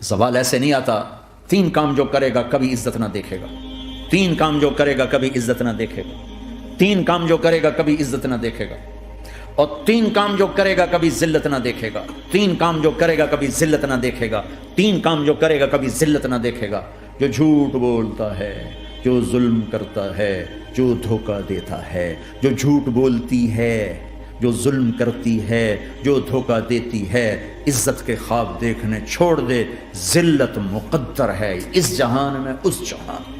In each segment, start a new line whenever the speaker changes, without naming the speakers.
زوال ایسے نہیں آتا. 3 کام جو کرے گا کبھی عزت نہ دیکھے گا. 3 کام جو کرے گا کبھی عزت نہ دیکھے گا. 3 کام جو کرے گا کبھی عزت نہ دیکھے گا. اور 3 کام جو کرے گا کبھی ذلت نہ دیکھے گا. 3 کام جو کرے گا کبھی ذلت نہ دیکھے گا. 3 کام جو کرے گا کبھی ذلت نہ دیکھے گا. جو جھوٹ بولتا ہے, جو ظلم کرتا ہے, جو دھوکہ دیتا ہے, جو جھوٹ بولتی ہے, جو ظلم کرتی ہے, جو دھوکہ دیتی ہے, عزت کے خواب دیکھنے چھوڑ دے. ذلت مقدر ہے اس جہان میں اس جہان.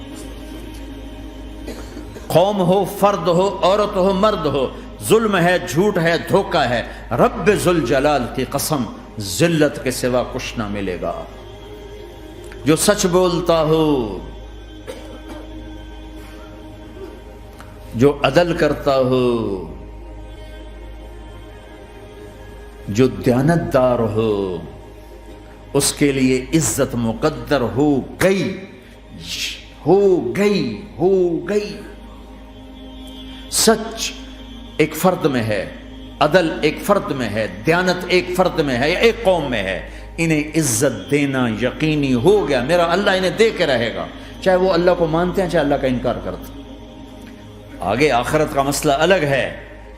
قوم ہو, فرد ہو, عورت ہو, مرد ہو, ظلم ہے, جھوٹ ہے, دھوکہ ہے, رب ذوالجلال کی قسم ذلت کے سوا کچھ نہ ملے گا. جو سچ بولتا ہو, جو عدل کرتا ہو, جو دیانتدار ہو, اس کے لیے عزت مقدر ہو گئی, ہو گئی, ہو گئی. سچ ایک فرد میں ہے, عدل ایک فرد میں ہے, دیانت ایک فرد میں ہے یا ایک قوم میں ہے. انہیں عزت دینا یقینی ہو گیا. میرا اللہ انہیں دے کے رہے گا, چاہے وہ اللہ کو مانتے ہیں چاہے اللہ کا انکار کرتے ہیں. آگے آخرت کا مسئلہ الگ ہے.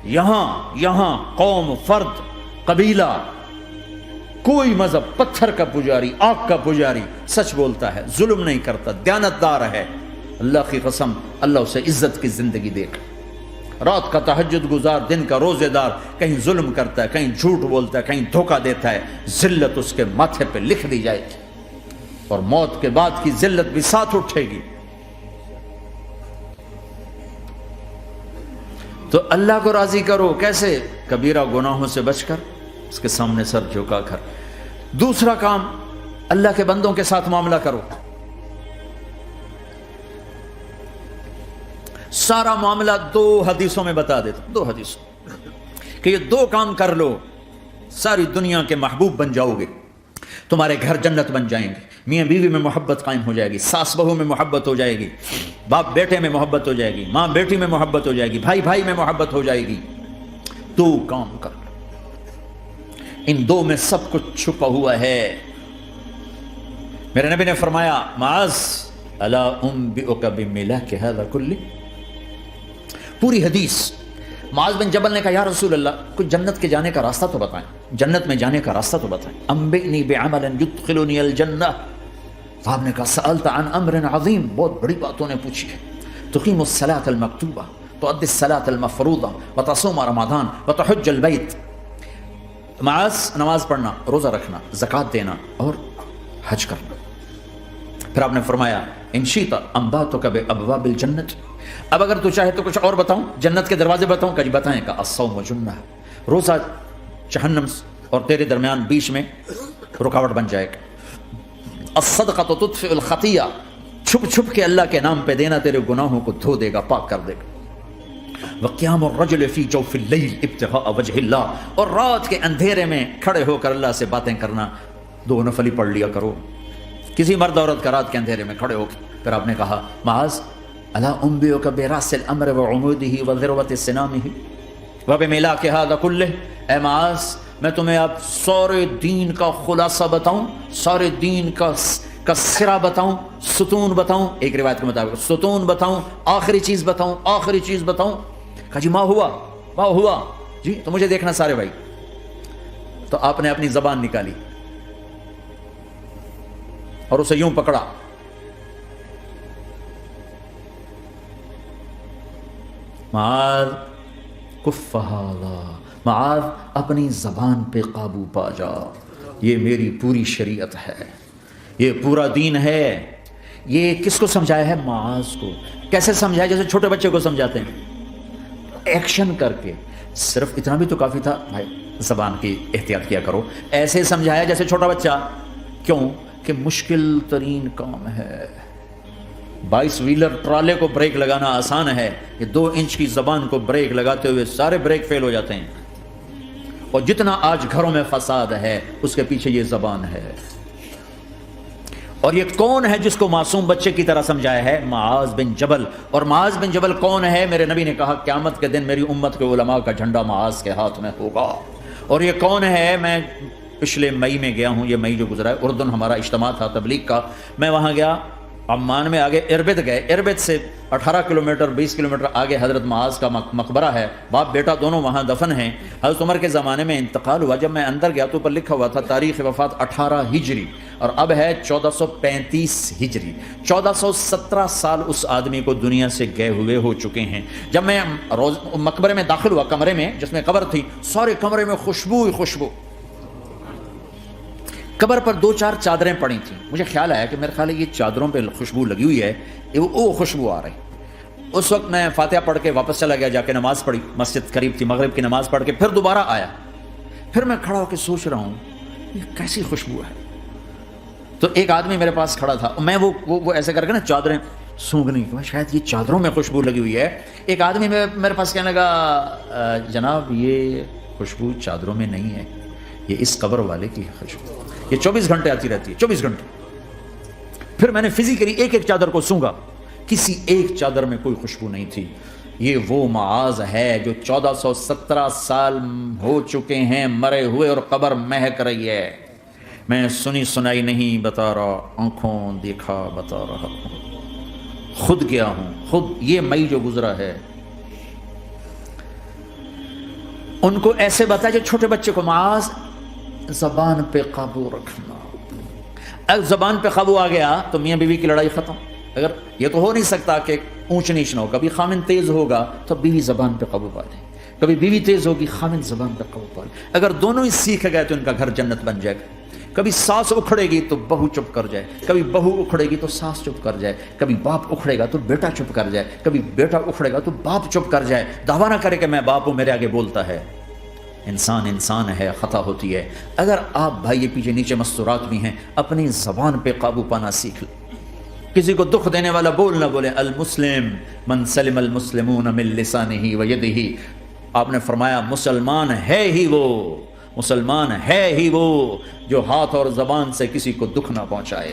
یہاں قوم, فرد, قبیلہ, کوئی مذہب, پتھر کا پجاری, آگ کا پجاری, سچ بولتا ہے, ظلم نہیں کرتا, دیانتدار ہے, اللہ کی قسم اللہ اسے عزت کی زندگی دے گا. رات کا تہجد گزار, دن کا روزے دار, کہیں ظلم کرتا ہے, کہیں جھوٹ بولتا ہے, کہیں دھوکہ دیتا ہے, ذلت اس کے ماتھے پہ لکھ دی جائے گی اور موت کے بعد کی ذلت بھی ساتھ اٹھے گی. تو اللہ کو راضی کرو. کیسے؟ کبیرہ گناہوں سے بچ کر, اس کے سامنے سر جھکا کر. دوسرا کام, اللہ کے بندوں کے ساتھ معاملہ کرو. سارا معاملہ 2 حدیثوں میں بتا دیتا ہوں, 2 حدیثوں کہ یہ 2 کام کر لو, ساری دنیا کے محبوب بن جاؤ گے. تمہارے گھر جنت بن جائیں گے, میاں بیوی میں محبت قائم ہو جائے گی, ساس بہو میں محبت ہو جائے گی, باپ بیٹے میں محبت ہو جائے گی, ماں بیٹی میں محبت ہو جائے گی, بھائی بھائی میں محبت ہو جائے گی. 2 کام کر لو, ان 2 میں سب کچھ چھپا ہوا ہے. میرے نبی نے فرمایا, معاذ الا انبئک بملاک ھذا کلہ. پوری حدیث. معاذ بن جبل نے کہا یا رسول اللہ کچھ جنت کے جانے کا راستہ تو بتائیں, جنت میں جانے کا راستہ تو بتائیں. انبئنی بعمل یدخلنی الجنہ. صاحب نے کہا سألت عن امر عظیم, بہت بڑی باتوں نے پوچھی ہے. تقیم الصلاۃ المکتوبہ, تؤدی الصلاۃ المفروضہ, وتصوم رمضان, وتحج البیت. معاذ نماز پڑھنا, روزہ رکھنا, زکوٰۃ دینا اور حج کرنا. پھر آپ نے فرمایا ان شئت انبأتک بابواب الجنۃ. اب اگر تو چاہے تو کچھ اور بتاؤں, جنت کے دروازے بتاؤں؟ کہ جی بتائیں. کہ الصوم جنہ, روزہ جہنم اور تیرے درمیان بیچ میں رکاوٹ بن جائے گا. الصدقۃ تطفئ الخطیہ, چھپ چھپ کے اللہ کے نام پہ دینا تیرے گناہوں کو دھو دے گا, پاک کر دے گا. وقیام الرجل فی جوف اللیل ابتغاء وجہ اللہ, اور رات کے اندھیرے میں کھڑے ہو کر اللہ سے باتیں کرنا. 2 نفلی پڑھ لیا کرو, کسی مرد عورت کا رات کے اندھیرے میں کھڑے ہو کے. پھر آپ نے کہا معاذ الا انبئک براس الامر وعمودہ وذروۃ سنامہ وبملاک ھذا کلہ. اے معاذ میں تمہیں اب سارے دین کا خلاصہ بتاؤں, سارے دین کا سرا بتاؤں, ستون بتاؤں, ایک روایت کے مطابق ستون بتاؤں, آخری چیز بتاؤں, آخری چیز بتاؤں. کہا جی ما ہوا جی, تو مجھے دیکھنا سارے بھائی. تو آپ نے اپنی زبان نکالی اور اسے یوں پکڑا, معاذ کف ھذا, معاذ اپنی زبان پہ قابو پا جا, یہ میری پوری شریعت ہے, یہ پورا دین ہے. یہ کس کو سمجھایا ہے؟ معاذ کو. کیسے سمجھایا؟ جیسے چھوٹے بچے کو سمجھاتے ہیں, ایکشن کر کے. صرف اتنا بھی تو کافی تھا بھائی, زبان کی احتیاط کیا کرو. ایسے سمجھایا جیسے چھوٹا بچہ. کیوں کہ مشکل ترین کام ہے. 22 ویلر ٹرالے کو بریک لگانا آسان ہے, یہ 2 انچ کی زبان کو بریک لگاتے ہوئے سارے بریک فیل ہو جاتے ہیں. اور جتنا آج گھروں میں فساد ہے اس کے پیچھے یہ زبان ہے. اور یہ کون ہے جس کو معصوم بچے کی طرح سمجھایا ہے؟ معاذ بن جبل. اور معاذ بن جبل کون ہے؟ میرے نبی نے کہا قیامت کے دن میری امت کے علماء کا جھنڈا معاذ کے ہاتھ میں ہوگا. اور یہ کون ہے؟ میں پچھلے مئی میں گیا ہوں، یہ مئی جو گزرا ہے، اردن ہمارا اجتماع تھا تبلیغ کا، میں وہاں گیا، عمان میں آگے اربد گئے، اربد سے 18 کلومیٹر 20 کلومیٹر آگے حضرت معاذ کا مقبرہ ہے، باپ بیٹا دونوں وہاں دفن ہیں۔ حضرت عمر کے زمانے میں انتقال ہوا، جب میں اندر گیا تو اوپر لکھا ہوا تھا تاریخ وفات 18 ہجری اور اب ہے 1435 ہجری، 1417 سال اس آدمی کو دنیا سے گئے ہوئے ہو چکے ہیں۔ جب میں مقبرے میں داخل ہوا، کمرے میں جس میں قبر تھی، سارے کمرے میں خوشبو ہی خوشبو، قبر پر 2-4 چادریں پڑی تھیں، مجھے خیال آیا کہ میرے خیال ہے یہ چادروں پہ خوشبو لگی ہوئی ہے، وہ خوشبو آ رہی۔ اس وقت میں فاتحہ پڑھ کے واپس چلا گیا، جا کے نماز پڑھی، مسجد قریب تھی، مغرب کی نماز پڑھ کے پھر دوبارہ آیا، پھر میں کھڑا ہو کے سوچ رہا ہوں یہ کیسی خوشبو ہے۔ تو ایک آدمی میرے پاس کھڑا تھا، میں وہ ایسے کر کے نا چادریں سونگنی، شاید یہ چادروں میں خوشبو لگی ہوئی ہے۔ ایک آدمی میرے پاس کہنے لگا جناب یہ خوشبو چادروں میں نہیں ہے، یہ اس قبر والے کی خوشبو، یہ 24 گھنٹے آتی رہتی ہے، 24 گھنٹے۔ پھر میں نے فزیکلی ایک ایک چادر کو سونگا، کسی ایک چادر میں کوئی خوشبو نہیں تھی۔ یہ وہ معاذ ہے جو 1417 سال ہو چکے ہیں مرے ہوئے اور قبر مہک رہی ہے۔ میں سنی سنائی نہیں بتا رہا، آنکھوں دیکھا بتا رہا ہوں، خود گیا ہوں، خود یہ مئی جو گزرا ہے۔ ان کو ایسے بتا جو چھوٹے بچے کو، معاذ زبان پہ قابو رکھنا، اگر زبان پہ قابو آ گیا تو میاں بیوی کی لڑائی ختم۔ اگر یہ تو ہو نہیں سکتا کہ اونچ نیچ نہ ہو، کبھی خامن تیز ہوگا تو بیوی زبان پہ قابو پا لے، کبھی بیوی تیز ہوگی خامن زبان پہ قابو پا لے۔ اگر دونوں ہی سیکھ گئے تو ان کا گھر جنت بن جائے گا۔ کبھی ساس اکھڑے گی تو بہو چپ کر جائے، کبھی بہو اکھڑے گی تو ساس چپ کر جائے، کبھی باپ اکھڑے گا تو بیٹا چپ کر جائے، کبھی بیٹا اکھڑے گا تو باپ چپ کر جائے، دعویٰ نہ کرے کہ میں باپ ہوں میرے آگے بولتا ہے۔ انسان ہے، خطا ہوتی ہے۔ اگر آپ بھائی پیچھے نیچے مستورات بھی ہیں، اپنی زبان پہ قابو پانا سیکھ لیں، کسی کو دکھ دینے والا بول نہ بولے۔ المسلم من سلم المسلمون من لسانہ و یدہ، آپ نے فرمایا مسلمان ہے ہی وہ جو ہاتھ اور زبان سے کسی کو دکھ نہ پہنچائے۔